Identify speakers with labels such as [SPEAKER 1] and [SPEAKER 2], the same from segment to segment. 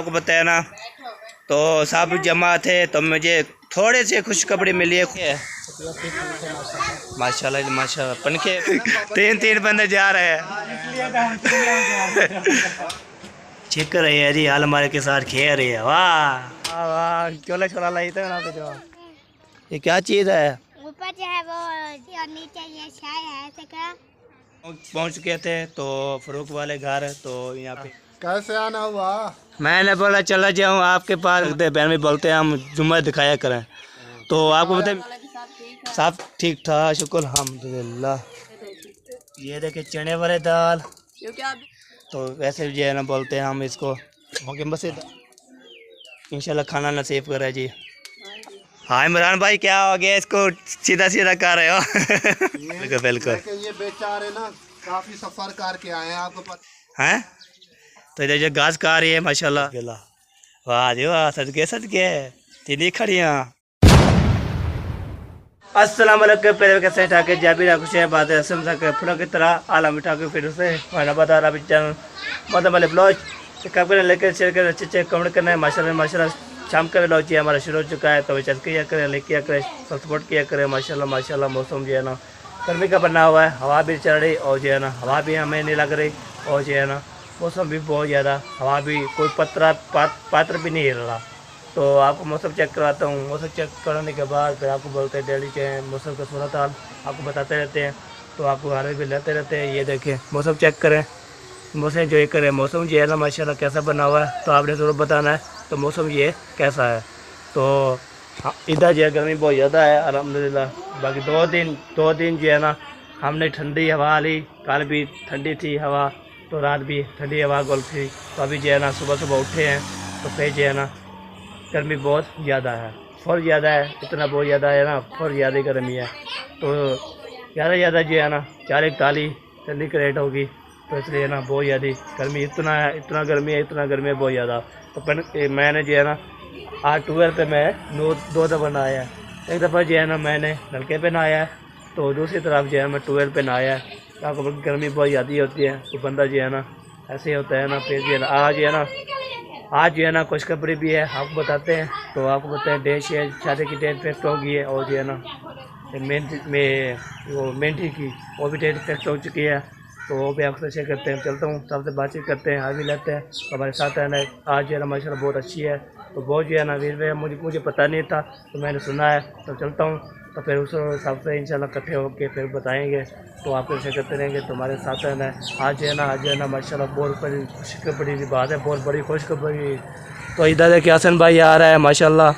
[SPEAKER 1] आपको बताया ना, तो सब जमा थे तो मुझे थोड़े से खुशखबरी मिली है। माशाल्लाह माशाल्लाह, पंखे तीन बंदे जा रहे हैं। चेक कर रहे हैं जी, हाल हमारे के साथ खेल रही है। वाह वाह, चोला छोला लाई तो ना पे जो ये क्या चीज़ है?
[SPEAKER 2] ऊपर जो है वो और नीचे ये चाय है ऐसे का।
[SPEAKER 1] पहुंच चुके थे तो फरूक वाले घर, तो यहाँ पे
[SPEAKER 3] कैसे आना हुआ?
[SPEAKER 1] मैंने बोला चला जाऊँ आपके पास। बहन भी बोलते हैं हम जुम्मा दिखाया करें, तो आपको बताए सब ठीक था, शुक्र अल्हम्दुलिल्लाह। ये देखे चने वाले दाल, तो वैसे जो है ना बोलते हैं हम इसको होके बस इंशाल्लाह खाना नसीब करे जी। हाँ इमरान भाई क्या हो गया, इसको सीधा सीधा कर रहे हो? बिल्कुल
[SPEAKER 3] ये बेचारे ना काफी सफर करके आए हैं, आपको पता
[SPEAKER 1] हैं। तो इधर जो घास खा रही है माशाल्लाह। वाह जी वाह, सदके सदके तीनी खड़ियाँ। अस्सलाम वालेकुम, पहले कैसे ठाके जाबी राखुश है बात है असम तक फुला की तरह आलम ठाके फिर से खाना बता रहा चैनल मतलब वाले ब्लॉग कब करने लेकर शेयर कर अच्छे कमेंट करना है। माशाल्लाह माशाल्लाह शाम का ब्लॉग जी हमारा शुरू हो चुका है, तो चल किया करें लाइक किया करें सपोर्ट किया करें। माशाल्लाह माशाल्लाह मौसम जो है ना गर्मी का बना हुआ है, हवा भी चल रही और जो है ना हवा भी हमें नहीं लग रही, और जो है ना मौसम भी बहुत ज़्यादा, हवा भी कोई पात्र भी नहीं हिल रहा। तो आपको मौसम चेक कराता हूँ। मौसम चेक कराने के बाद फिर आपको बोलते हैं डेली चेक मौसम का सूरत हाल आपको बताते रहते हैं, तो आपको हाल भी लेते रहते हैं। ये देखें मौसम चेक करें, मौसम जो करें, मौसम जो है ना माशाल्लाह कैसा बना हुआ है, तो आपने ज़रूर बताना है तो मौसम ये कैसा है। तो इधर जो है गर्मी बहुत ज़्यादा है अल्हम्दुलिल्लाह। बाकी दो दिन जो है ना हमने ठंडी हवा ली, कल भी ठंडी थी हवा, तो रात भी ठंडी हवा गुल थी। तो अभी जो है ना सुबह उठे हैं तो फिर जो है ना गर्मी बहुत ज़्यादा है, फुल ज़्यादा है, इतना बहुत ज़्यादा है ना, फुल ज़्यादा गर्मी है। तो ज़्यादा जो है ना 441 ठंडी की रेट होगी, तो इसलिए ना बहुत ज़्यादा गर्मी इतना गर्मी है बहुत ज़्यादा। तो मैंने जो है ना आज ट्यूबवेल पे मैं दो दफ़ा नहाया है। एक दफ़ा जो है ना मैंने नलके पे नहाया है, तो दूसरी तरफ जो है मैं ट्यूबवेल पे नहाया है। आपको गर्मी बहुत ज़्यादा होती है, तो बंदा जो है ना ऐसे होता है ना। फिर जो है ना आज जो है ना खुशखबरी भी है, आपको बताते हैं। तो आपको बताएं डेट शादी की डेट फिक्स हो गई है, और जो है ना मेहंदी की वो भी डेट फिक्स हो चुकी है, तो वो भी आपसे शेयर करते हैं। चलता हूँ सबसे बातचीत करते हैं, आगे लेते हैं। तो हमारे साथ है ना आज जो है ना माशाल्लाह बहुत अच्छी है, तो बहुत जो है ना वीर मुझे पता नहीं था, तो मैंने सुना है, तो चलता हूँ। तो फिर उस हिसाब से इंशाल्लाह इकट्ठे होकर फिर बताएंगे, तो आपको शेयर करते रहेंगे। तो हमारे साथ है ना आज जो है ना माशाल्लाह बहुत बड़ी खुशखबरी की बात है, बहुत बड़ी खुशखबरी। तो इधर देखिए हसन भाई आ रहा है माशाल्लाह,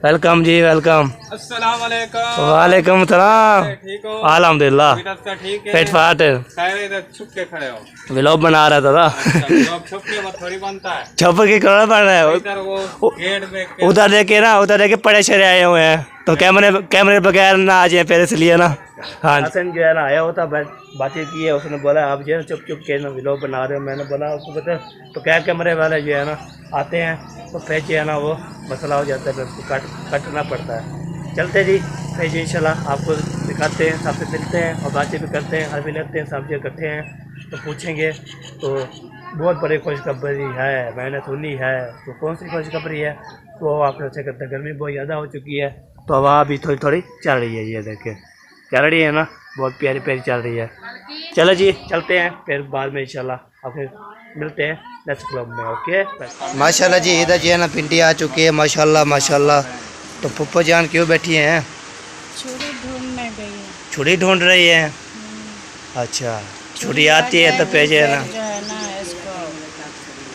[SPEAKER 1] वेलकम जी वेलकम।
[SPEAKER 4] अस्सलाम वालेकुम।
[SPEAKER 1] वालेकुम सलाम।
[SPEAKER 4] ठीक हो?
[SPEAKER 1] अल्हम्दुलिल्लाह
[SPEAKER 4] ठीक है।
[SPEAKER 1] पेट फाट
[SPEAKER 4] इधर छुप के खड़े हो।
[SPEAKER 1] व्लॉग बना रहा था
[SPEAKER 4] छुप के वो थोड़ी बनता है,
[SPEAKER 1] छुप के करना पड़ रहा है।
[SPEAKER 4] इधर वो गेट में
[SPEAKER 1] उधर देखे पड़े शरे आए हुए हैं, तो कैमरे बगैर ना आ जाए फिर, इसलिए ना। हाँ हसन जो है ना आया होता बातचीत की है, उसने बोला आप जो है चुप के ना व्लॉग बना रहे हो। मैंने बोला उसको बता, तो क्या कैमरे वाले जो है ना आते हैं तो फिर जो है ना वो मसला हो जाता है, फिर उसको काटना पड़ता है। चलते जी फिर जी इंशाल्लाह आपको दिखाते हैं, सबसे मिलते हैं और बातचीत भी करते हैं, हर भी लेते हैं, सब जो इकट्ठे हैं तो पूछेंगे। तो बहुत बड़ी खुशखबरी है मैंने सुनी है, तो कौन सी खुशखबरी है तो आप अच्छे करते हैं। गर्मी बहुत ज़्यादा हो चुकी है, तो हवा भी थोड़ी चल रही है, ये देखें चल रही है ना, बहुत प्यारी चल रही है। चलो जी चलते हैं, फिर बाद में इंशाल्लाह फिर मिलते हैं नेक्स्ट क्लब में। ओके माशाल्लाह जी, इधर जो है ना पिंडी आ चुकी है माशाल्लाह माशाल्लाह। तो पप्पा जान क्यों बैठी हैं?
[SPEAKER 2] छुरी ढूंढने गई है।
[SPEAKER 1] छुरी ढूंढ रही है? अच्छा छुरी आती है तो पे जो है ना
[SPEAKER 2] इसको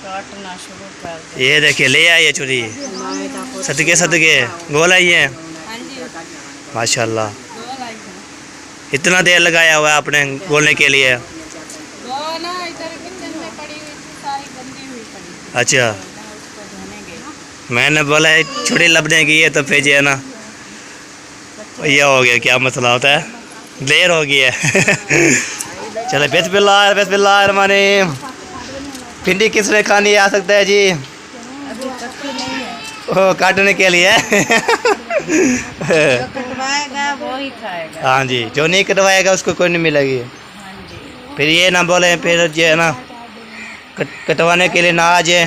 [SPEAKER 2] काटना शुरू कर दे।
[SPEAKER 1] ये देखिए ले आई है छुरी, सदके गोल आई है माशाल्लाह। इतना देर लगाया हुआ है आपने गोलने के लिए? अच्छा मैंने बोला छुरी लपने की है, तो फिर जो है ना ये हो गया, क्या मसला होता है, देर हो गई है। चलो बिस्मिल्लाह। भिंडी किसने खानी आ सकता है जी? ओ काटने के लिए।
[SPEAKER 2] कटवाएगा वो ही खाएगा।
[SPEAKER 1] हाँ जी, जो नहीं कटवाएगा उसको कोई नहीं मिलेगी। फिर ये ना बोले फिर जो है ना कटवाने के लिए ना आ जाए,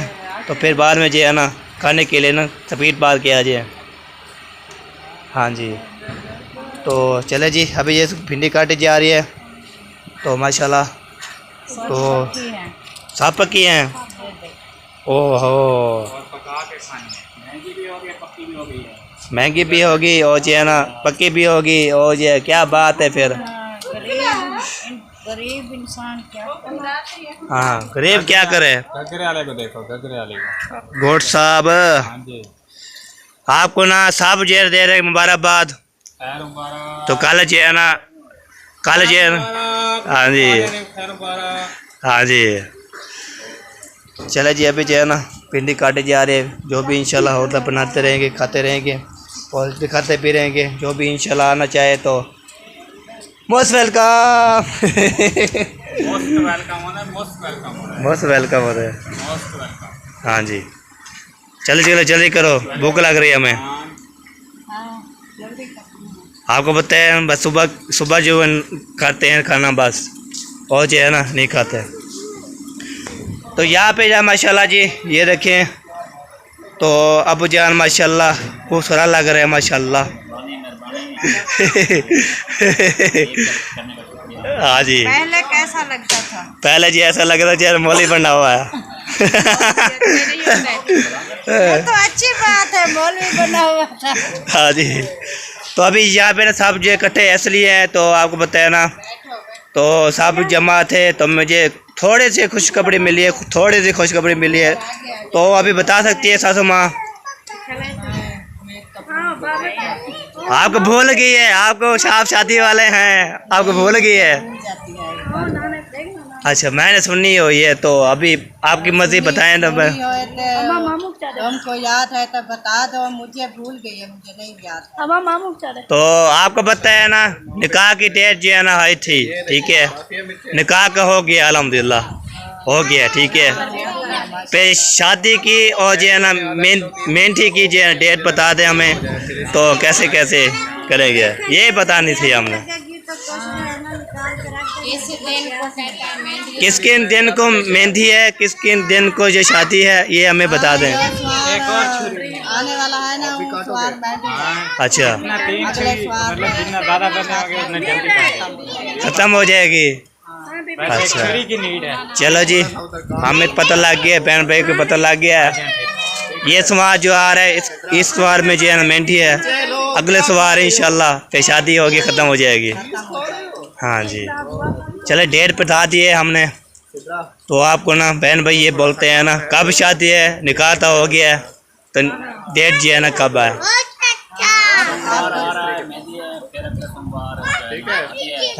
[SPEAKER 1] तो फिर बाद में जो है ना खाने के लिए ना स्पीड पार किया जाए। हाँ जी, तो चले जी, अभी ये भिंडी काटी जा रही है। तो माशाल्लाह तो सब पकी हैं। ओहो, महंगी भी होगी और जो है ना पक्की भी होगी, और ये क्या बात है फिर।
[SPEAKER 5] गरीब इंसान क्या करे?
[SPEAKER 1] हाँ, गरीब क्या करे।
[SPEAKER 4] गगरे वाले को देखो, गगरे वाले को।
[SPEAKER 1] गोट साहब,
[SPEAKER 4] हाँ जी,
[SPEAKER 1] आपको ना साहब जेर दे रहे मुबारकबाद।
[SPEAKER 4] खैर मुबारक।
[SPEAKER 1] तो कल जो है ना, कल जो है ना, हाँ जी,
[SPEAKER 4] खैर मुबारक।
[SPEAKER 1] हाँ जी। चले जी, अभी जो है ना भिंडी काटे जा रहे हैं। जो भी इंशाल्लाह होता बनाते रहेंगे, खाते रहेंगे और दिखाते भी रहेंगे। जो भी इंशाल्लाह आना चाहे तो मोस्ट वेलकम।
[SPEAKER 4] मोस्ट वेलकम होना है, मोस्ट वेलकम होना है,
[SPEAKER 1] मोस्ट वेलकम होता है।
[SPEAKER 4] Most welcome.
[SPEAKER 1] हाँ जी, चलो चलो जल्दी करो, भूख लग रही है हमें। आपको पता है बस सुबह सुबह जो खाते हैं खाना बस, और जो है ना नहीं खाते। तो यहाँ पे जा माशाल्लाह जी, ये देखें तो अबू जान माशाल्लाह खूबसूरत लग रहे हैं माशाल्लाह। हाँ जी,
[SPEAKER 5] पहले कैसा लगता था?
[SPEAKER 1] पहले जी ऐसा लग रहा था मौली बना हुआ है।
[SPEAKER 5] वो तो अच्छी बात है, मौलवी बना हुआ था।
[SPEAKER 1] हाँ जी, तो अभी यहाँ पे ना सब जो इकट्ठे इसलिए हैं, तो आपको बताया ना, तो सब जमा थे। तो मुझे थोड़े से खुशखबरी मिली है, थोड़ी सी खुशखबरी मिली है। तो अभी बता सकती है सासू माँ? आपको भूल गई है, आपको साहब शादी वाले हैं, आपको भूल गई है। अच्छा, मैंने सुनी हो ये, तो अभी आपकी मर्जी बताएं ना।
[SPEAKER 5] हमको याद है तो बता दो, मुझे भूल गई है, मुझे नहीं याद।
[SPEAKER 1] तो आपको पता है ना, निकाह की डेट जो है ना आई थी, ठीक है, निकाह का हो गया अल्हम्दुलिल्लाह, हो गया, ठीक है। पे शादी की और जो है ना मेंढी की जो है डेट बता दें हमें, तो कैसे कैसे करेंगे, ये बतानी थी हमने। किसके दिन को मेहंदी है, किसके दिन को जो शादी है, ये हमें बता दें।
[SPEAKER 4] एक और छुरी
[SPEAKER 5] आने वाला है ना, उस बार बैठे।
[SPEAKER 1] अच्छा,
[SPEAKER 4] तीन छुरी, मतलब जितना ज़्यादा करने होंगे उतने जल्दी खाएंगे।
[SPEAKER 1] ख़त्म हो जाएगी।
[SPEAKER 4] बस एक
[SPEAKER 1] अच्छा,
[SPEAKER 4] छुरी की नीड है।
[SPEAKER 1] चलो जी, हमें पता लग गया, बहन भाई को पता लग गया है। ये सवार जो आ रहा है, इस सवार में जो है ना मेंढी है, अगले सवार इंशाल्लाह फिर शादी होगी, ख़त्म हो जाएगी। हाँ जी, चले डेट बता दिए हमने। तो आपको ना बहन भाई ये बोलते हैं ना, कब शादी है, निकाह तो हो गया है, तो डेट जो है ना कब है।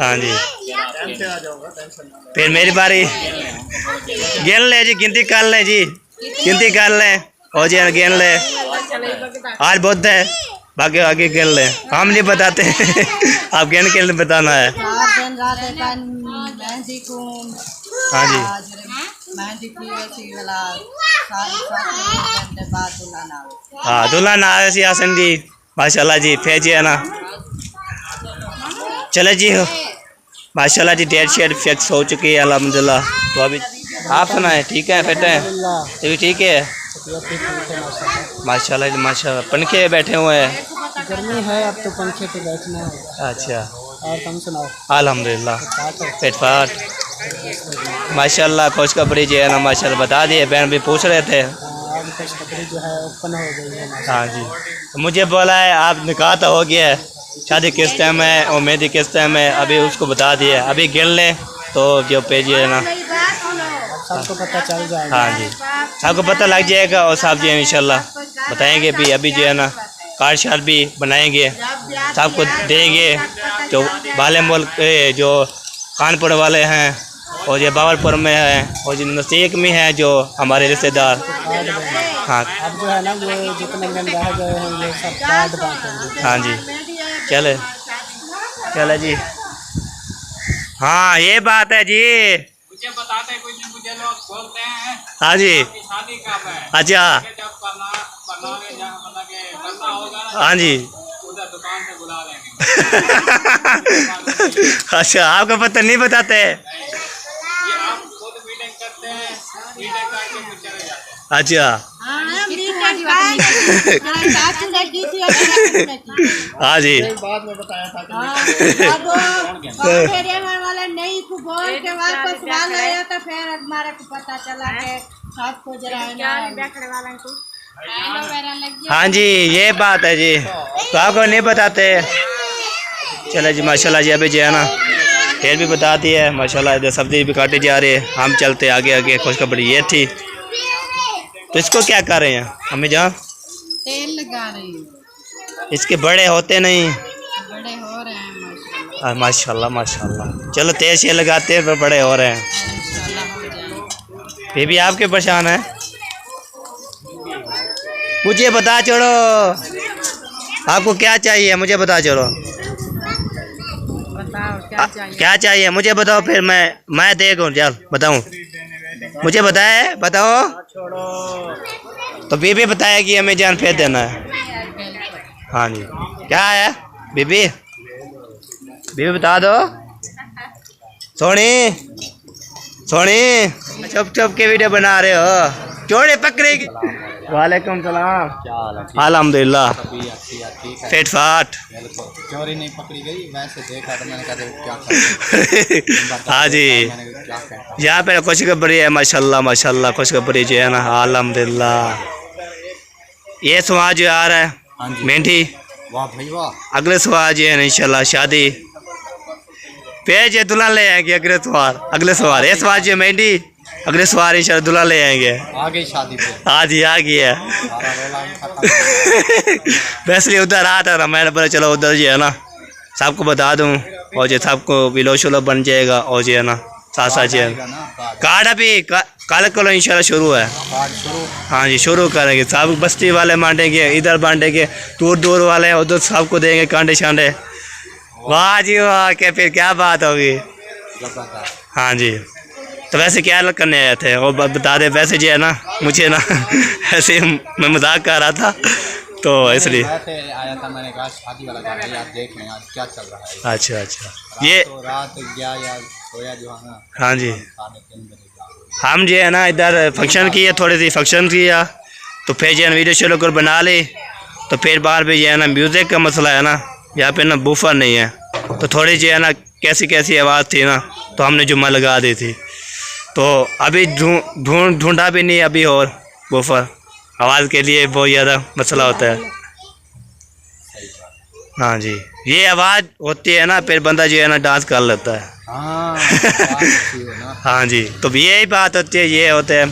[SPEAKER 1] हाँ जी, फिर मेरी बारी। गिन ले जी, गिनती कर ले जी, गिनती कर ले, हो जाए गिन ले। आज बुध है, बाकी आगे गिन ले, हम नहीं बताते। आप गिन के बताना है।
[SPEAKER 5] 4 दिन रात मेहंदी को।
[SPEAKER 1] हाँ जी,
[SPEAKER 5] मेहंदी की ऐसी वाला 7 घंटे बाद दुल्हन आवे।
[SPEAKER 1] हाँ दुल्हन आए सी आसन जी, माशाल्लाह जी, फिर जी है ना। चले जी, माशाल्लाह जी, डेट शेट फिक्स हो चुकी है अल्हम्दुलिल्लाह। तो अभी आप सुनाए, ठीक है, फिट है, ये भी ठीक है माशाल्लाह जी, माशाल्लाह। पंखे बैठे हुए हैं,
[SPEAKER 5] गर्मी है अब तो पंखे पे बैठना है।
[SPEAKER 1] अच्छा,
[SPEAKER 5] और तुम सुनाओ?
[SPEAKER 1] अल्हम्दुलिल्लाह फिट फाट माशाल्लाह। खुशखबरी जो है ना माशाल्लाह बता दिए, बहन भी पूछ रहे थे।
[SPEAKER 5] अब खुशखबरी जो है ओपन हो गई है।
[SPEAKER 1] हाँ जी, तो मुझे बोला है आप निकाह तो हो गया है, शादी किस टाइम है और मेहंदी किस टाइम है, अभी उसको बता दिए। अभी गिन लें तो जो पेज है ना
[SPEAKER 5] सबको पता चल जाएगा।
[SPEAKER 1] हाँ जी, सबको पता लग जाएगा, और साहब जी इंशाल्लाह बताएंगे भी। अभी जो है ना कार्ड शार्ड भी बनाएंगे, सबको देंगे। जो बाले मुल्क जो कानपुर वाले हैं, और ये बावलपुर में है, और जो नसीक में है जो हमारे रिश्तेदार। हाँ,
[SPEAKER 5] अब जो है ना वो जितने दिन रह गए हैं ये सब कार्ड बांटेंगे।
[SPEAKER 1] हाँ जी, चले चले जी। हाँ ये बात है जी।
[SPEAKER 4] मुझे बताते कुछ नहीं, मुझे लोग बोलते हैं
[SPEAKER 1] हाँ जी,
[SPEAKER 4] कि शादी कब है।
[SPEAKER 1] अच्छा,
[SPEAKER 4] जब बनाने जहाँ मतलब कि करना होगा ना,
[SPEAKER 1] हाँ जी।
[SPEAKER 4] उधर दुकान से बुला लेंगे।
[SPEAKER 1] अच्छा, आपको पता नहीं बताते?
[SPEAKER 4] ये आप खुद मीटिंग करते हैं, मीटिंग करके फिर चले जाते हैं।
[SPEAKER 1] अच्छा
[SPEAKER 5] हाँ मीटिंग चाचू ने की थी और चाचू ने की।
[SPEAKER 1] हाँ जी
[SPEAKER 3] बाद में बताया था कि
[SPEAKER 5] हाँ, अब गाँव एरिया में वाले नहीं को बोल के वापस वाला आया तो फिर हमारे को पता चला कि सबको जरा है ना एलोवेरा लग गया।
[SPEAKER 1] हाँ जी ये बात है जी, तो आपको नहीं बताते। चलो जी माशाल्लाह जी, अभी जो है ना फिर भी बताती है माशाल्लाह। इधर सब्जी भी काटी जा रही है, हम चलते आगे आगे। खुशखबरी ये थी, तो इसको क्या कर रहे हैं हमें जहाँ
[SPEAKER 5] तेल लगा रही हूँ,
[SPEAKER 1] इसके बड़े होते नहीं।
[SPEAKER 5] बड़े हो रहे हैं माशाल्लाह।
[SPEAKER 1] माशाल्लाह माशाल्लाह। चलो तेल से लगाते हैं पर बड़े हो रहे हैं।
[SPEAKER 5] इंशाल्लाह हो जाएंगे।
[SPEAKER 1] ये भी आपके परेशान है। मुझे बता छोड़ो, आपको क्या चाहिए मुझे बता छोड़ो।
[SPEAKER 5] बताओ क्या चाहिए।
[SPEAKER 1] क्या चाहिए मुझे बताओ, फिर मैं देखूँ। चल बताऊँ, मुझे बताए बताओ। तो बीबी बताया कि हमें जान फेंक देना है। हाँ जी क्या है बीबी, बीबी बता दो। सोनी सोनी चुप चुप के वीडियो बना रहे हो, चोड़े पकड़ेगी। वालेकुम सलाम। अल्हम्दुलिल्लाह फिट फाट।
[SPEAKER 3] चोरी नहीं पकड़ी गई, वैसे देखा तो मैंने कहा क्या
[SPEAKER 1] हाँ जी यहाँ पे खुशखबरी है माशाल्लाह माशाल्लाह। खुशखबरी जो है ना अल्हम्दुलिल्लाह। ये सुहा जो आ रहा है मेंढी,
[SPEAKER 3] वाह भाई वाह।
[SPEAKER 1] अगले सवार जो है ना इंशाल्लाह शादी पेज है, दुल्हन ले आएंगे अगले सवार। ये सवार जो मेंढी, अगले सवार इंशाल्लाह दुल्हन ले आएंगे।
[SPEAKER 3] आ गई शादी पे,
[SPEAKER 1] हाँ जी आ गई है।
[SPEAKER 3] सारा रोला ही खत्म।
[SPEAKER 1] वैसे उधर आ था ना, मैंने बोला चलो उधर जो है ना सबको बता दूँ, और जो सबको विलो शुलो बन जाएगा। और जो है ना साथ साथ जो है कार्ड अभी कल को इंशाल्लाह शुरू है। हाँ जी शुरू करेंगे, सब बस्ती वाले बांटेंगे, इधर बांटेंगे, दूर दूर वाले उधर सबको देंगे कांडे शांडे। वाह जी वाह, क्या फिर क्या बात होगी। हाँ जी तो वैसे क्या करने आए थे वो बता दे। वैसे जो है ना मुझे ना ऐसे मैं मजाक कर रहा था तो इसलिए
[SPEAKER 3] आया था। मैंने कहा शादी वाला गाना यार देख लें आज क्या चल रहा है।
[SPEAKER 1] अच्छा अच्छा ये
[SPEAKER 3] तो रात गया या सोया जो है ना।
[SPEAKER 1] हाँ जी
[SPEAKER 3] 3:30 बजे
[SPEAKER 1] हम जो है ना इधर फंक्शन किया, थोड़ी सी फंक्शन किया, तो फिर जो है ना वीडियो शुरू कर बना ली। तो फिर बाहर भी जो है ना म्यूज़िक का मसला है ना, यहाँ पे ना बूफर नहीं है, तो थोड़ी जो है ना कैसी कैसी आवाज़ थी ना, तो हमने जुम्मा लगा दी थी। तो अभी ढूंढा भी नहीं अभी और बूफर, आवाज़ के लिए बहुत ज़्यादा मसला होता है। हाँ जी ये आवाज़ होती है ना, फिर बंदा जो है ना डांस कर लेता है।
[SPEAKER 3] हाँ
[SPEAKER 1] हाँ जी तो यही बात होती है, ये होते हैं।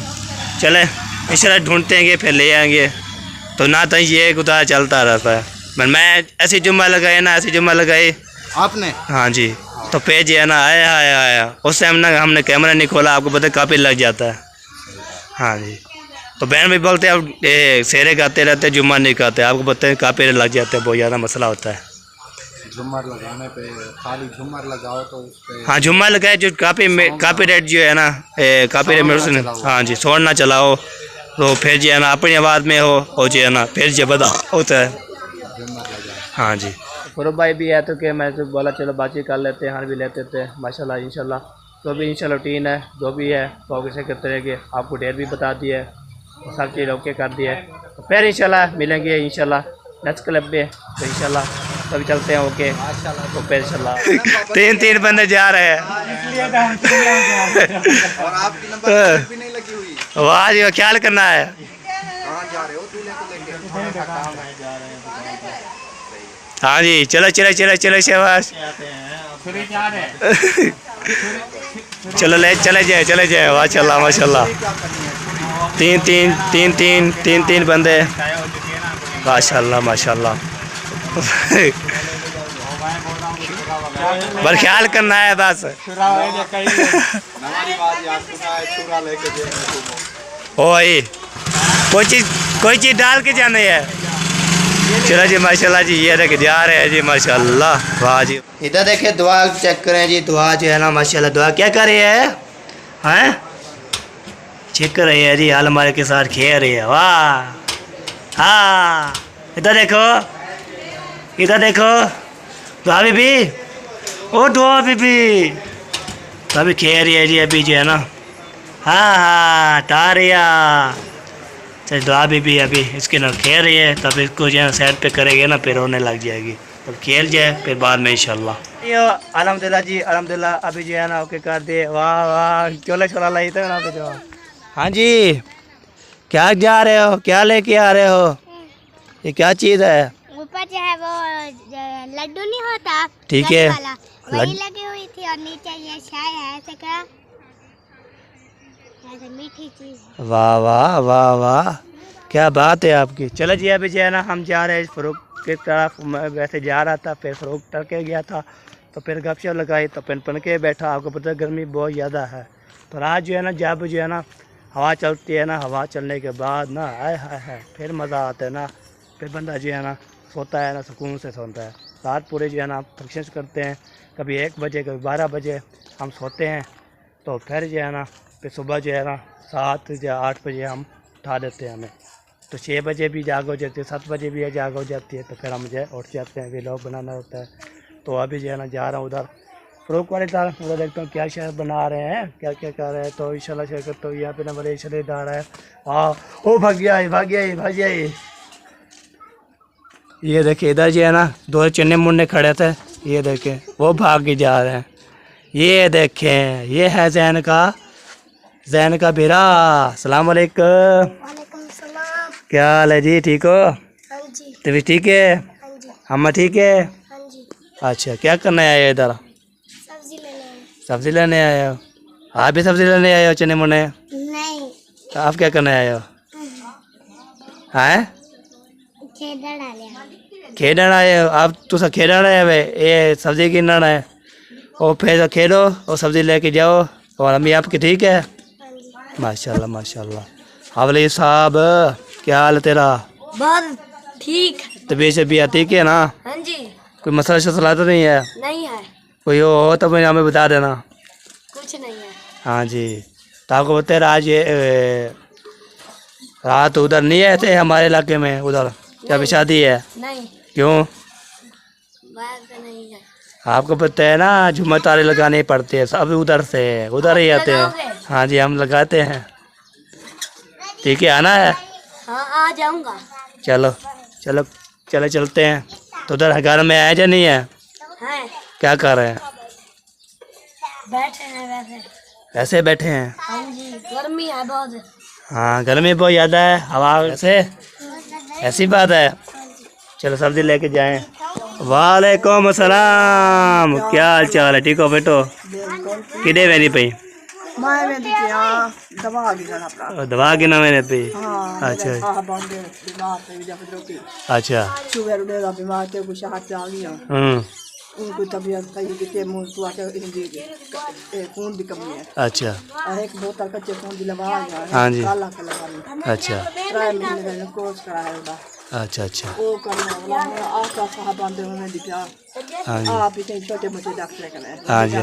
[SPEAKER 1] चले इंशाल्लाह ढूंढते हैं फिर ले आएंगे। तो ना तो ये गुजार चलता रहता है। मैं ऐसी जुम्मा लगाई ना, ऐसी जुम्मा लगाई
[SPEAKER 3] आपने।
[SPEAKER 1] हाँ जी तो पेज है ना आया उस टाइम ना हमने कैमरा नहीं खोला, आपको पता काफ़ी लग जाता है। हाँ जी तो बहन भी बोलते हैं अब शेरे गाते रहते जुम्मा नहीं गाते, आपको पता है काफ़ी लग जाते हैं, बहुत ज़्यादा मसला होता है।
[SPEAKER 3] झुमर लगाने पे खाली झुमर लगाओ तो उस पे
[SPEAKER 1] हाँ झुम्मा लगाए जो काफ़ी रेट जो है ना काफ़ी रेट। हाँ जी शोर ना चलाओ, तो फिर जो है ना अपनी आवाज़ में हो और जो है ना फिर जबरदा होता है। हाँ जी फरूख भाई भी है तो कि मैं तो बोला चलो बातचीत कर लेते हैं, हार भी लेते थे माशाल्लाह इंशाल्लाह। तो भी इंशाल्लाह रूटीन है जो भी है तो कैसे करते रहेंगे, आपको डेट भी बता दिया है, सब चीज़ ओके कर दिया है। तो फिर इंशाल्लाह मिलेंगे इंशाल्लाह नेक्स्ट क्लब में, तो इंशाल्लाह तभी चलते हैं ओके। तो फिर इंशाल्लाह तीन बंदे जा रहे हैं
[SPEAKER 3] और आपकी नंबर भी नहीं लगी हुई।
[SPEAKER 1] वाह जी ख्याल करना है।
[SPEAKER 3] कहाँ जा रहे हो दूल्हे को लेके?
[SPEAKER 1] हाँ जी चलो शाबाश चलो चले जाए माशाल्लाह माशाल्लाह। तीन बंदे माशाल्लाह माशाल्लाह। पर ख्याल करना है बस। ओए कोई चीज़ डाल के जाने है। चलो जी माशाल्लाह जी ये देखे जा रहे हैं जी माशाल्लाह। वाह जी इधर देखे दुआ चेक करें जी, दुआ जो है ना माशाल्लाह दुआ क्या कर रही है हैं, चेक कर रही है जी, हाल हमारे के साथ खेल रही है। वाह हाँ इधर देखो दुआ बीबी, ओ दुआ बीबी तो अभी खेल रही है जी अभी जो है ना। हाँ तारिया तो दुआ भी अभी इसके ना खेल रही है, तब इसको जो है साइड पे करेंगे ना फिर रोने लग जाएगी। तब खेल जाए फिर बाद में इंशाल्लाह। यो अल्हम्दुलिल्लाह जी अल्हम्दुलिल्लाह, अभी जो है ना ओके कर दिए। वाह वाह चोला छोला लाई थे ना जो। हाँ जी क्या जा रहे हो, क्या लेके आ रहे हो, ये क्या चीज़ है?
[SPEAKER 2] ऊपर जो है वो लड्डू नहीं होता,
[SPEAKER 1] ठीक है,
[SPEAKER 2] वही लगी हुई थी और नीचे ये चाय है ऐसे का, ऐसे मीठी चीज।
[SPEAKER 1] वाह वाह वाह वाह क्या बात है आपकी। चलो जी अभी जो है ना हम जा रहे हैं फ़रूक की तरफ। मैं वैसे जा रहा था, फिर फ़रूक टल के गया था, तो फिर गपशप लगाई, तो पन के बैठा। आपको पता है गर्मी बहुत ज़्यादा है, तो रात जो है ना जब जो है ना हवा चलती है ना, हवा चलने के बाद ना आए हाय फिर मज़ा आता है ना। फिर बंदा जो है ना सोता है ना, सुकून से सोता है। रात पूरे जो है ना फंक्शन करते हैं, कभी 1 बजे कभी 12 बजे हम सोते हैं, तो फिर जो है ना फिर सुबह जो है ना 7 या 8 बजे हम उठा देते हैं हमें। तो 6 बजे भी जाग हो जाती है, 7 बजे भी जाग हो जाती है, तो फिर हम जो है उठ जाते हैं, व्लॉग बनाना होता है। तो अभी जो है ना जा रहा हूँ उधर फ़रूक वाले तरफ, उधर देखता हूँ क्या शेयर बना रहे हैं, क्या क्या कर रहे हैं। तो इंशाल्लाह शेयर करता हूँ। यहाँ पे ना बड़े शरीदार है। ओ भाग गया। ये देखिए इधर जो है ना 2 चन्ने मुन्ने खड़े थे, ये देखें वो भाग के जा रहे हैं। ये देखें ये है जैन का बेरा। सलाम वालेकुम।
[SPEAKER 2] वालेकुम सलाम।
[SPEAKER 1] क्या हाल है जी, ठीक हो?
[SPEAKER 2] हाँ जी।
[SPEAKER 1] तभी ठीक है?
[SPEAKER 2] हाँ जी।
[SPEAKER 1] अम्मा ठीक है?
[SPEAKER 2] हाँ जी।
[SPEAKER 1] अच्छा क्या करने आए हो इधर?
[SPEAKER 2] सब्जी लेने।
[SPEAKER 1] सब्जी लेने आए हो? आप भी सब्जी लेने आए हो चने मुने?
[SPEAKER 2] नहीं,
[SPEAKER 1] तो आप क्या करने आए हो? हैं
[SPEAKER 2] खेड़ा डाले।
[SPEAKER 1] खेडन आए हो आप? तुसा खेडन आए हुए, ये सब्जी गिनना है। और फिर खेलो और सब्जी लेके जाओ। और अम्मी आपकी ठीक है? माशाल्लाह माशाल्लाह। हावली साहब क्या हाल है तेरा?
[SPEAKER 2] बहुत ठीक।
[SPEAKER 1] तबीयत शबीयत ठीक है ना?
[SPEAKER 2] हाँ जी।
[SPEAKER 1] कोई मसला शसला तो नहीं है?
[SPEAKER 2] नहीं है,
[SPEAKER 1] कोई हो तो मुझे हमें बता देना।
[SPEAKER 2] कुछ नहीं है।
[SPEAKER 1] हाँ जी। तो आपको बता रहा आज ये रात उधर नहीं आए थे हमारे इलाके में, उधर क्या भी शादी है?
[SPEAKER 2] नहीं,
[SPEAKER 1] क्यों?
[SPEAKER 2] बाहर से नहीं है।
[SPEAKER 1] आपको पता है ना झूमर तारे लगाने पड़ते हैं, सब उधर ही आते हैं। हाँ जी हम लगाते हैं। ठीक है आना है?
[SPEAKER 2] हाँ आ जाऊंगा।
[SPEAKER 1] चलो चलो चलो चलते हैं। तो उधर घर में आए या नहीं है?
[SPEAKER 2] हैं,
[SPEAKER 1] क्या कर रहे हैं?
[SPEAKER 2] बैठे हैं वैसे।
[SPEAKER 1] ऐसे बैठे हैं?
[SPEAKER 2] हाँ जी, गर्मी है बहुत।
[SPEAKER 1] हाँ गर्मी बहुत ज़्यादा है, हवा ऐसे ऐसी बात है। चलो सब्जी लेके जाएं। वालेकुम अस्सलाम, क्या हाल चाल है, ठीक हो बेटो? किधे वेनी पई? दवा गिना मैंने पे। अच्छा अच्छा।
[SPEAKER 5] उनको तबीयत सही कि मुंह तो आके खून की कमी है।
[SPEAKER 1] अच्छा।
[SPEAKER 5] और एक बोतल कच्चे खून की लगा है।
[SPEAKER 1] हाँ जी।
[SPEAKER 5] काला का लगा।
[SPEAKER 1] अच्छा
[SPEAKER 5] 3 महीने का कोर्स करा है उड़ा।
[SPEAKER 1] अच्छा अच्छा।
[SPEAKER 5] वो करना वाला आका साहब बंदे उन्होंने दिखा।
[SPEAKER 1] हाँ जी।
[SPEAKER 5] आप इतने छोटे मोटे डॉक्टर कने।
[SPEAKER 1] हाँ जी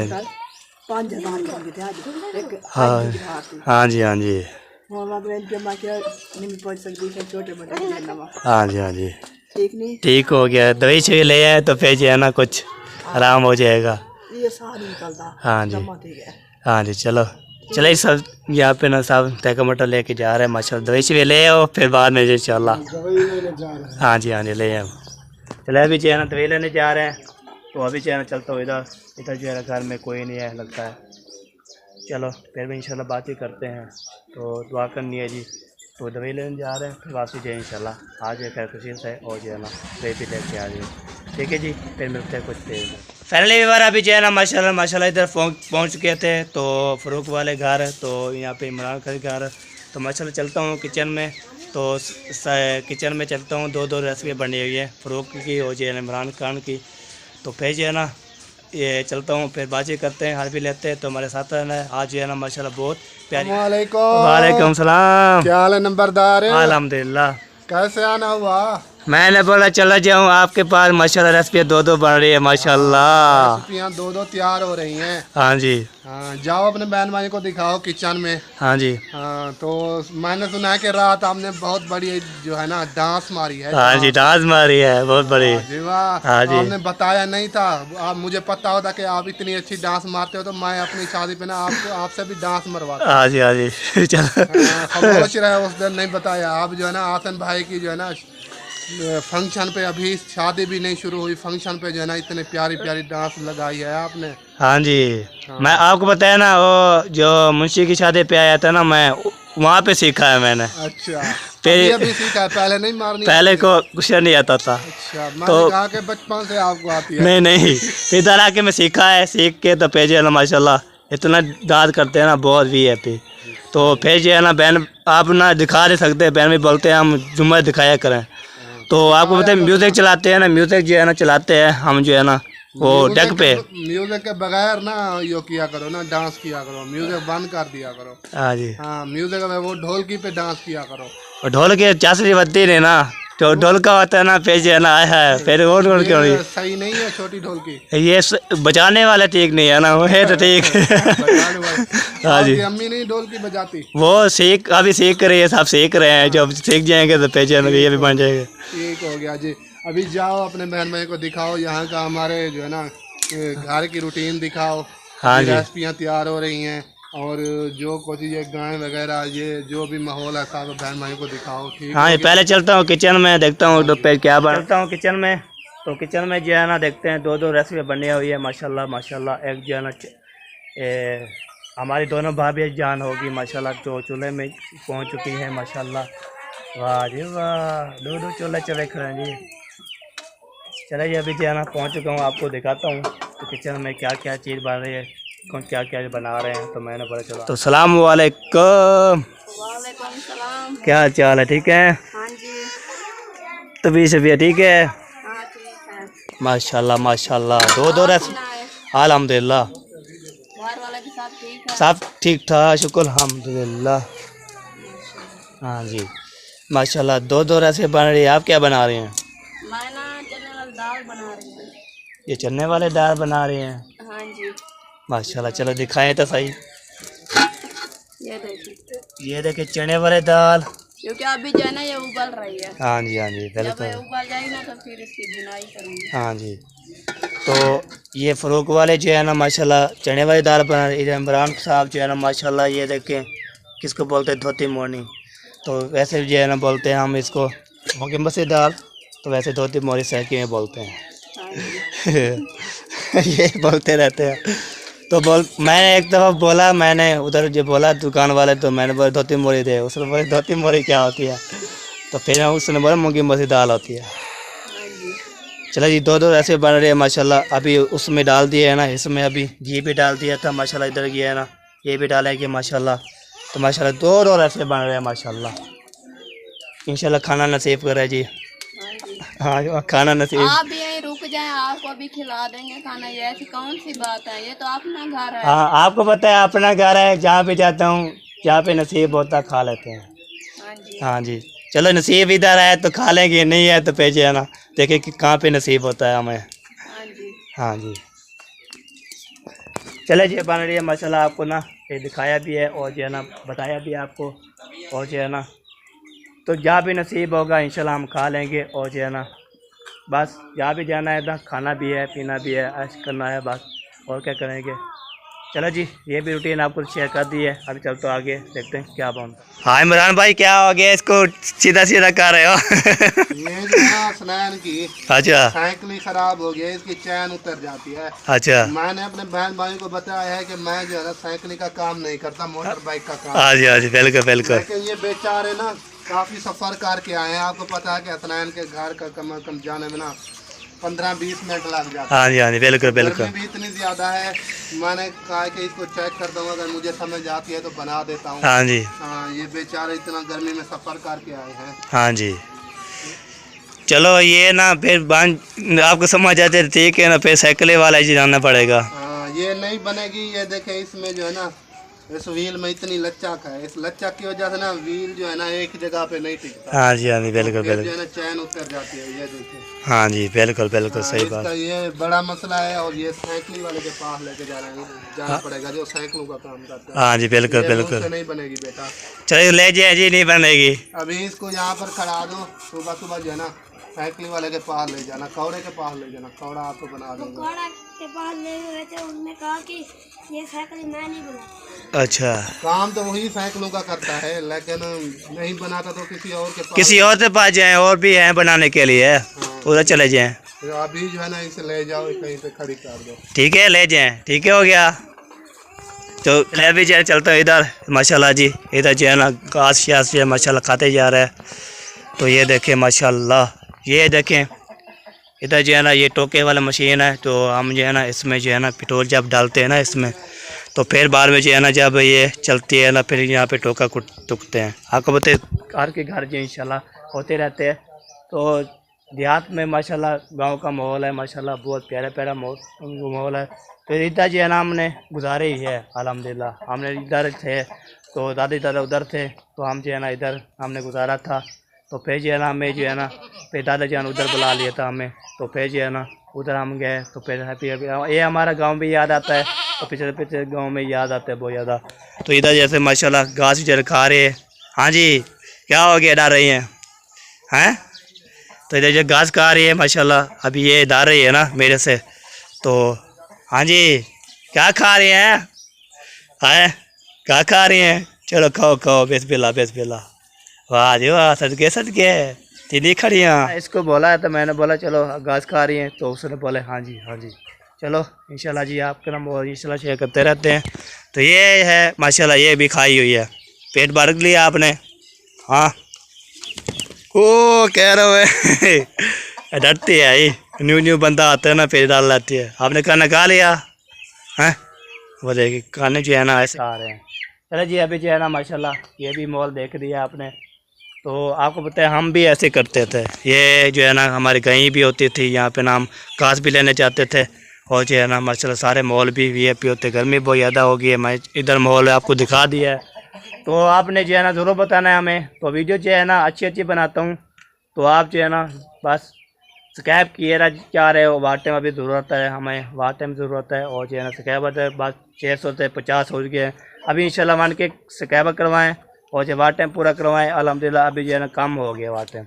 [SPEAKER 5] 5000 की थे आज एक।
[SPEAKER 1] हाँ जी हाँ जी।
[SPEAKER 5] वो मतलब के मैं क्या नहीं पहुंच सकती है छोटे मोटे लेना।
[SPEAKER 1] हाँ जी हाँ जी।
[SPEAKER 5] ठीक नहीं?
[SPEAKER 1] ठीक हो गया, दवाई शवाई ले आए तो फिर जो है ना कुछ आराम हो जाएगा।
[SPEAKER 5] ये सारी निकलता।
[SPEAKER 1] हाँ जी
[SPEAKER 5] ठीक है।
[SPEAKER 1] हाँ जी। चलो चले सब यहाँ पे ना सब तैका मटर लेके जा रहे हैं माशाल्लाह। दवाई शवाई ले आओ फिर बाद में इंशाल्लाह। हाँ जी ले आओ। चले अभी जो है ना दवाई लेने जा रहे हैं, तो अभी जो है ना चलता हूँ इधर जो है ना घर में कोई नहीं है लगता है। चलो फिर भी इंशाल्लाह बात ही करते हैं। तो दुआ करनी है जी। तो दवाई लेने जा रहे हैं, फिर वापसी जाए इंशाल्लाह। आज खैर खुशी से और जो है ना दवाई भी लेके आ जाए। ठीक है जी, फिर मिलते हैं कुछ देर में। पहले बार अभी जो है ना माशाल्लाह इधर पहुँच चुके थे, तो फ़रूक वाले घर, तो यहाँ पे इमरान का घर। तो माशाल्लाह चलता हूँ किचन में, तो किचन में चलता हूँ। 2 रेसिपी बनी हुई है, फ़रूक की और जो है इमरान खान की। तो फिर जो है ना ये चलता हूँ, फिर बाजी करते हैं, हाल भी लेते हैं। तो हमारे साथ रहना है आज जो है ना माशाल्लाह बहुत प्यारी।
[SPEAKER 3] वालेकुम।
[SPEAKER 1] वालेकुम सलाम।
[SPEAKER 3] क्या हाल है नंबरदार?
[SPEAKER 1] अल्हम्दुलिल्लाह।
[SPEAKER 3] कैसे आना हुआ?
[SPEAKER 1] मैंने बोला चला जाऊँ आपके पास, माशाल्लाह रेसिपी दो बन रही है माशाल्लाह।
[SPEAKER 3] रेसिपियाँ दो तैयार हो रही हैं।
[SPEAKER 1] हाँ जी।
[SPEAKER 3] हाँ, जाओ अपने बहन भाई को दिखाओ किचन में।
[SPEAKER 1] हाँ जी।
[SPEAKER 3] हाँ, तो मैंने सुना है कि रात आपने बहुत बड़ी जो है ना डांस मारी है।
[SPEAKER 1] हाँ जी, डांस मारी है बहुत बड़ी।
[SPEAKER 3] जी वाह।
[SPEAKER 1] हाँ जी।
[SPEAKER 3] आपने बताया नहीं था, आप मुझे पता होता कि आप इतनी अच्छी डांस मारते हो तो मैं अपनी शादी पे ना आपसे भी डांस मरवाता।
[SPEAKER 1] हाँ जी, हाँ जी। चलो
[SPEAKER 3] खामोश रहे उस दिन, नहीं बताया। आप जो है ना आसन भाई की जो है ना फंक्शन पे, अभी शादी भी नहीं शुरू हुई, फंक्शन पे जो है ना इतने प्यारी प्यारी डांस लगाई है आपने।
[SPEAKER 1] हाँ जी। मैं आपको बताया ना, वो जो मुंशी की शादी पे आया था ना, मैं वहाँ पे सीखा है मैंने।
[SPEAKER 3] अच्छा,
[SPEAKER 1] पे-
[SPEAKER 3] अभी सीखा है, पहले नहीं मारनी?
[SPEAKER 1] पहले को कुछ नहीं आता था।
[SPEAKER 3] अच्छा, मैंने
[SPEAKER 1] तो
[SPEAKER 3] कहा कि बचपन से आपको आती है।
[SPEAKER 1] नहीं, इधर आके मैं सीखा है, सीख के तो फिर जो है ना माशाल्लाह इतना डांस करते हैं ना, बहुत VIP। तो फिर जो है ना बहन आप ना दिखा नहीं सकते, बहन भी बोलते हैं हम जुम्मा दिखाया करें। तो आपको बताए म्यूज़िक चलाते हैं ना, म्यूज़िक जो है ना चलाते हैं हम जो है ना वो डेक पे।
[SPEAKER 3] म्यूजिक के बगैर ना यो किया करो ना, डांस किया करो, म्यूजिक बंद कर दिया करो।
[SPEAKER 1] हाँ जी।
[SPEAKER 3] हाँ, म्यूजिक में वो ढोलकी पे डांस किया करो।
[SPEAKER 1] और ढोल के चासरी बत्ती नहीं ना, तो ढोल का होता है ना, फिर जो है ना है फिर वो ढोल क्यों
[SPEAKER 3] ये सही नहीं है, छोटी ढोलकी।
[SPEAKER 1] ये बजाने वाले ठीक नहीं है ना, वो है तो ठीक।
[SPEAKER 3] बजाने वाली।
[SPEAKER 1] हाँ जी।
[SPEAKER 3] आपकी अम्मी नहीं ढोलकी बजाती?
[SPEAKER 1] वो अभी सीख रही है, सब सीख रहे हैं, जब सीख जाएंगे तो फिर जो है ना ये भी बन जाएगा।
[SPEAKER 3] ठीक हो गया जी। अभी जाओ अपने बहन भाई को दिखाओ, यहाँ का हमारे जो है ना घर की रूटीन दिखाओ।
[SPEAKER 1] हाँ जी।
[SPEAKER 3] रेसिपियाँ तैयार हो रही हैं और जो कुछ ये गाय वगैरह, ये जो भी माहौल है सब बहन भाई को दिखाओ। ठीक।
[SPEAKER 1] हाँ, पहले चलता हूँ किचन में, देखता हूँ तो फिर क्या चलता हूँ किचन में। तो किचन में जो है ना देखते हैं दो रेसिपी बनी हुई है माशाल्लाह माशाल्लाह। एक जो है ना हमारी दोनों भाभी जान होगी माशाल्लाह, जो चूल्हे में पहुँच चुकी है माशाल्लाह। वाह जी वाह, दो चूल्हे चले खड़े हैं जी। चलिए अभी जो है ना पहुँच चुका हूँ, आपको दिखाता हूँ तो किचन में क्या क्या चीज़ बन रही है, कौन क्या क्या बना रहे हैं। तो मैंने बोला चलो। तो सलाम वालेकुम।
[SPEAKER 5] वालेकुम सलाम।
[SPEAKER 1] क्या हाल चाल है, ठीक है?
[SPEAKER 5] हाँ जी।
[SPEAKER 1] तबीयत ठीक है?
[SPEAKER 5] हाँ ठीक है।
[SPEAKER 1] माशाल्लाह माशाल्लाह। दो रेसिपी
[SPEAKER 5] है
[SPEAKER 1] अल्हम्दुलिल्लाह,
[SPEAKER 5] घर वाले के साथ ठीक है।
[SPEAKER 1] सब ठीक ठाक, शुक्र अल्हम्दुलिल्लाह। हाँ जी माशाल्लाह। दो रेसिपी बन रही है। आप क्या बना रहे हैं?
[SPEAKER 5] मैं ना चने वाली दाल बना रही हूँ।
[SPEAKER 1] ये चने वाले दाल बना रहे हैं?
[SPEAKER 5] हाँ जी।
[SPEAKER 1] माशाल्लाह। चलो दिखाएं तो सही।
[SPEAKER 5] ये देखिए,
[SPEAKER 1] ये देखिए चने वाले दाल।
[SPEAKER 5] क्योंकि अभी जो है ना ये उबल रही है।
[SPEAKER 1] हाँ जी, हाँ जी
[SPEAKER 5] जब ये
[SPEAKER 1] बिल्कुल।
[SPEAKER 5] उबल जाएगी ना तो फिर इसकी बुनाई करूँगी।
[SPEAKER 1] हाँ जी। तो ये फ़रूक वाले जो है ना माशाल्लाह चने वाली दाल बना रहे हैं। इमरान साहब जो है ना माशाल्लाह, ये देखें किसको बोलते हैं, धोती मोरनी। तो वैसे जो है ना बोलते हैं हम इसको होगी मसूर दाल, तो वैसे धोती मोरी सहकी में बोलते हैं।
[SPEAKER 5] हाँ जी।
[SPEAKER 1] ये बोलते रहते हैं। तो मैंने एक दफ़ा बोला, मैंने उधर जो बोला दुकान वाले, तो मैंने बोला धोती मोरी दे। उसने बोला धोती मोरी क्या होती है? तो फिर उसने बोला मूंगी मसूर दाल होती है।
[SPEAKER 5] हाँ जी।
[SPEAKER 1] चलो जी दो ऐसे बन रहे हैं माशाल्लाह। अभी उसमें डाल दिए है ना, इसमें अभी घी भी डाल दिया था माशाल्लाह, इधर गया है ना, ये भी डालेंगे माशाल्लाह। तो माशाल्लाह दो ऐसे बन रहे हैं माशाल्लाह। इंशाल्लाह खाना नसीब करे जी।
[SPEAKER 5] हाँ जी।
[SPEAKER 1] हाँ खाना नसीब।
[SPEAKER 5] आप भी यहीं रुक जाएं, आपको भी खिला देंगे खाना। ये ऐसी कौन सी बात है, ये तो अपना घर है।
[SPEAKER 1] हाँ आपको पता है अपना घर है, जहाँ पे जाता हूँ जहाँ पे नसीब होता खा लेते हैं।
[SPEAKER 5] हाँ जी।
[SPEAKER 1] हाँ जी। चलो नसीब इधर है तो खा लेंगे, नहीं है तो पेज है ना, देखे कि कहाँ पे नसीब होता है हमें।
[SPEAKER 5] हाँ जी।
[SPEAKER 1] हाँ जी। चले जी बन रही है माशाल्लाह। आपको ना ये दिखाया भी है और जो है ना बताया भी है आपको, और जो है ना तो जहाँ भी नसीब होगा इंशाल्लाह हम खा लेंगे। और जो है ना बस जहाँ भी जाना है ना, खाना भी है, पीना भी है, ऐश करना है बस, और क्या करेंगे। चलो जी ये भी रूटीन आपको शेयर कर दी है। अभी चलते आगे देखते हैं क्या बनता है। हाँ इमरान भाई क्या हो गया, इसको सीधा सीधा कर रहे हो?
[SPEAKER 3] ये जो है स्नैन की
[SPEAKER 1] अच्छा
[SPEAKER 3] साइकिल खराब हो गया, इसकी चैन उतर जाती है।
[SPEAKER 1] अच्छा।
[SPEAKER 3] मैंने अपने बहन भाई को बताया है कि मैं जो है ना साइकिल का काम नहीं करता, मोटर बाइक का काम।
[SPEAKER 1] हाँ जी, हाँ जी बिल्कुल बिल्कुल।
[SPEAKER 3] लेकिन ये बेचारे ना काफी सफर करके आए हैं। आपको पता है कि हसनैन के घर का कम से कम जाने में ना 15-20 मिनट लग जाते हैं।
[SPEAKER 1] हाँ जी, हाँ जी बिल्कुल बिल्कुल।
[SPEAKER 3] गर्मी भी इतनी ज्यादा है, मैंने कहा कि इसको चेक करता हूँ, अगर मुझे समझ आती है तो बना देता हूँ।
[SPEAKER 1] हाँ जी।
[SPEAKER 3] हाँ, ये बेचारे इतना गर्मी में सफर करके आए हैं।
[SPEAKER 1] हाँ जी। चलो ये ना फिर आपको समझ आते ठीक है ना, फिर साइकिल वाला ही जाना पड़ेगा।
[SPEAKER 3] हाँ, ये नहीं बनेगी। ये देखें इसमें जो है ना इस व्हील में इतनी लचक है, इस लचक की वजह से ना व्हील जो है ना एक जगह पे नहीं टिकता।
[SPEAKER 1] हाँ जी, हाँ जी, बिल्कुल
[SPEAKER 3] फिर जो
[SPEAKER 1] बिल्कुल।
[SPEAKER 3] है ना चैन उतर जाती है, ये देखिए।
[SPEAKER 1] हाँ जी, बिल्कुल बिल्कुल सही
[SPEAKER 3] इसका
[SPEAKER 1] बात।
[SPEAKER 3] ये बड़ा मसला है। और ये साइकिल वाले के पास लेके जाना पड़ेगा, जो साइकिलों का काम करता है।
[SPEAKER 1] हाँ जी, बिल्कुल
[SPEAKER 3] ये
[SPEAKER 1] बिल्कुल।
[SPEAKER 3] मुझसे नहीं बनेगी बेटा।
[SPEAKER 1] चलिए ले जाइए जी, नहीं बनेगी।
[SPEAKER 3] अभी इसको यहाँ पर खड़ा दो, सुबह सुबह जो है ना साइकिल वाले के पास ले जाना, कौड़े के पास ले जाना, कौड़ा आपको बना देगा।
[SPEAKER 2] घोड़ा के पास ले गए थे, उन्होंने कहा कि ये साइकिल मैं नहीं बना।
[SPEAKER 1] अच्छा,
[SPEAKER 3] काम तो वही साइकिलों का करता है, लेकिन नहीं बनाता तो किसी और के पास।
[SPEAKER 1] किसी और के पास जाएं, और भी हैं बनाने के लिए, उधर चले जाएं।
[SPEAKER 3] तो अभी जो है ना इसे ले जाओ, कहीं पे खड़ी कर दो।
[SPEAKER 1] ठीक है, ले जाएं। ठीक है, हो गया। तो ले भी जाए, चलता है इधर। माशाल्लाह जी, इधर जो है ना घास शास जो है माशाल्लाह खाते जा रहा है। तो ये देखें माशाल्लाह, ये देखें इधर जो है ना ये टोके वाला मशीन है। तो हम जो है ना इसमें जो है ना पेट्रोल जब डालते हैं ना इसमें, तो फिर बाद में जो है ना जब ये चलती है ना, फिर यहाँ पे टोका टुकते हैं। आपको बताए घर के घर जो इंशाल्लाह होते रहते हैं। तो देहात में माशाल्लाह गांव का माहौल है, माशाल्लाह बहुत प्यारा प्यारा माहौल है। तो इधर जो है ना हमने गुजारे ही है अल्हम्दुलिल्लाह। हमने इधर थे तो दादी दादा उधर थे, तो हम जो है ना इधर हमने गुजारा था। तो फिर जो है ना हमें जो है ना फिर दादा जान उधर बुला लिया था हमें। तो फिर जो है ना उधर हम गए। तो फिर ये हमारा गांव भी याद आता है, और पिछले पिछले गांव में याद आता है बहुत ज़्यादा। तो इधर जैसे माशाल्लाह घास इधर खा रहे हैं। हाँ जी, क्या हो गया, डाल रही हैं? हैं? तो इधर जो घास खा रही है माशाल्लाह, अभी ये डाल रही है ना मेरे से। तो हाँ जी, क्या खा रही हैं? हैं, क्या खा रही हैं? चलो खाओ खाओ, बिस्मिल्लाह बिस्मिल्लाह। वाह जी वाह, सदके सदके तीनी खड़ियाँ। इसको बोला है तो मैंने बोला चलो घास खा रही हैं। तो उसने बोले हाँ जी हाँ जी। चलो इंशाल्लाह जी, आपका नाम और इंशाल्लाह शेयर करते रहते हैं। तो ये है माशाल्लाह, ये भी खाई हुई है, पेट भर लिया आपने। हाँ, ओ कह रहे हो डरती है ये, न्यू बंदा आता है ना फिर डाल लाती है। आपने खाना खा लिया हैं? वो देखिए खाने जो है ना ऐसे आ रहे हैं। चलो जी, अभी जो है ना माशाल्लाह ये भी मॉल देख दिया आपने। तो आपको पता है हम भी ऐसे करते थे। ये जो है ना हमारी कहीं भी होती थी, यहाँ पे ना हम घास भी लेने जाते थे। और जो है ना माशाल्लाह सारे मॉल भी वीआईपी होते। गर्मी बहुत ज़्यादा हो गई है, मैं इधर मॉल आपको दिखा दिया है। तो आपने जो है ना ज़रूर बताना है हमें। तो वीडियो जो है ना अच्छी बनाता हूँ, तो आप जो है ना बस सब्सक्राइब किए जा रहे हो। वाट टाइम अभी ज़रूरत है हमें, वाट टाइम ज़रूरत है। और जो है ना सब्सक्राइबर बस 600 से 50 हो गए हैं। अभी इंशाल्लाह मान के सब्सक्राइबर करवाएं और जो वाट टाइम पूरा करवाएं। अल्हम्दुलिल्लाह अभी जो है ना कम हो गया वाट टाइम।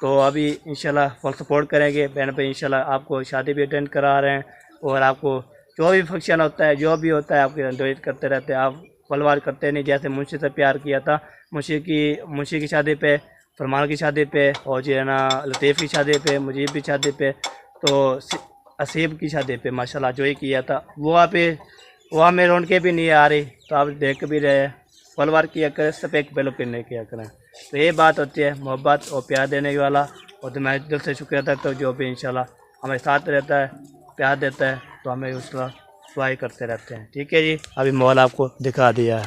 [SPEAKER 1] तो अभी इंशाल्लाह फुल सपोर्ट करेंगे बहन पे। इंशाल्लाह आपको शादी भी अटेंड करा रहे हैं, और आपको जो भी फंक्शन होता है, जो भी होता है, आपके डोनेट करते रहते हैं। आप पलवार करते नहीं, जैसे मुंशी से प्यार किया था, मुंशी की शादी पे, फरमान की शादी पे, और जो है ना लतीफ़ की शादी पे, मुजीब की शादी पे, तो असीब की शादी पे माशाल्लाह जो ही किया था, वो हमें रौनकें भी नहीं आ रही। तो आप देख भी रहे, पलवार किया करें, सपेक पहले पे नहीं किया करें। तो ये बात होती है मोहब्बत और प्यार देने वाला। और तो मैं दिल से शुक्रिया करता हूँ जो भी इंशाल्लाह हमारे साथ रहता है, प्यार देता है। तो हमें उसका दुआई करते रहते हैं। ठीक है जी, अभी मॉल आपको दिखा दिया है।